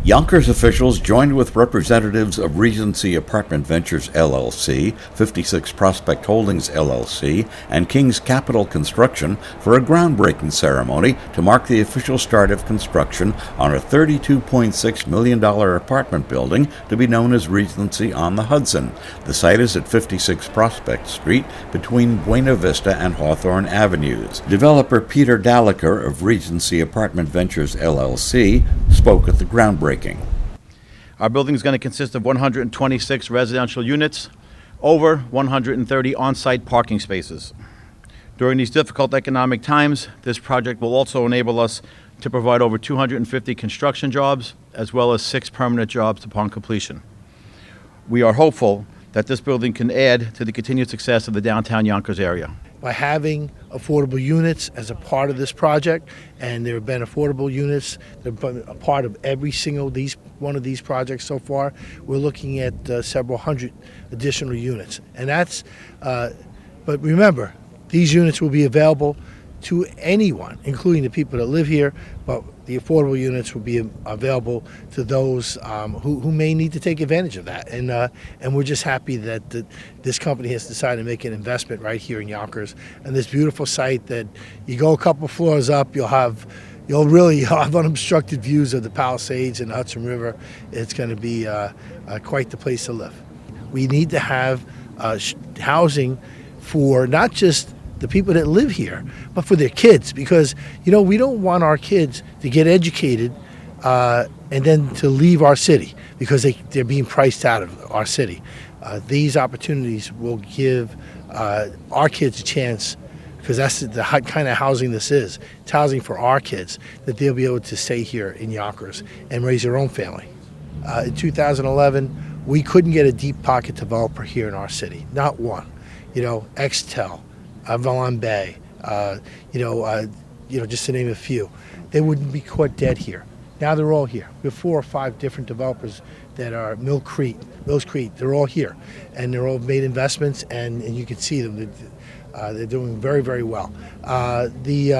Yonkers officials joined with representatives of Regency Apartment Ventures LLC, 56 Prospect Holdings LLC, and King's Capital Construction for a groundbreaking ceremony to mark the official start of construction on a $32.6 million apartment building to be known as Regency on the Hudson. The site is at 56 Prospect Street between Buena Vista and Hawthorne Avenues. Developer Peter Dallaker of Regency Apartment Ventures LLC spoke at the groundbreaking. Our building is going to consist of 126 residential units, over 130 on-site parking spaces. During these difficult economic times, this project will also enable us to provide over 250 construction jobs, as well as 6 permanent jobs upon completion. We are hopeful that this building can add to the continued success of the downtown Yonkers area. By having affordable units as a part of this project, and there have been affordable units that have been a part of every single one of these projects so far, we're looking at several hundred additional units. And that's, but remember, these units will be available to anyone, including the people that live here, but the affordable units will be available to those who may need to take advantage of that. And we're just happy that this company has decided to make an investment right here in Yonkers, and this beautiful site that you go a couple floors up, you'll really have unobstructed views of the Palisades and the Hudson River. It's going to be quite the place to live. We need to have housing for not just the people that live here, but for their kids, because we don't want our kids to get educated and then to leave our city because they're being priced out of our city. These opportunities will give our kids a chance, because that's the kind of housing this is. It's housing for our kids, that they'll be able to stay here in Yonkers and raise their own family. In 2011, we couldn't get a deep pocket developer here in our city, not one. Extel, Avalon Bay, just to name a few. They wouldn't be caught dead here. Now they're all here. We have 4 or 5 different developers that are Mills Creek, they're all here. And they're all made investments, and you can see them. They're doing very, very well. We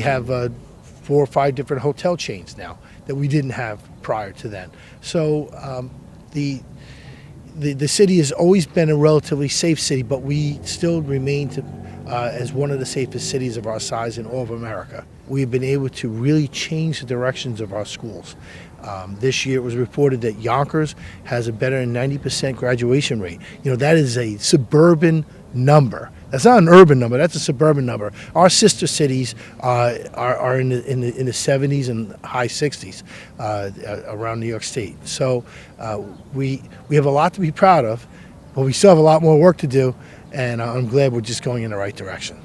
have 4 or 5 different hotel chains now that we didn't have prior to then. So the city has always been a relatively safe city, but we still remain as one of the safest cities of our size in all of America. We've been able to really change the directions of our schools. This year it was reported that Yonkers has a better than 90% graduation rate. That is a suburban number. That's not an urban number, that's a suburban number. Our sister cities are in the 70s and high 60s around New York State. So we have a lot to be proud of, but we still have a lot more work to do, and I'm glad we're just going in the right direction.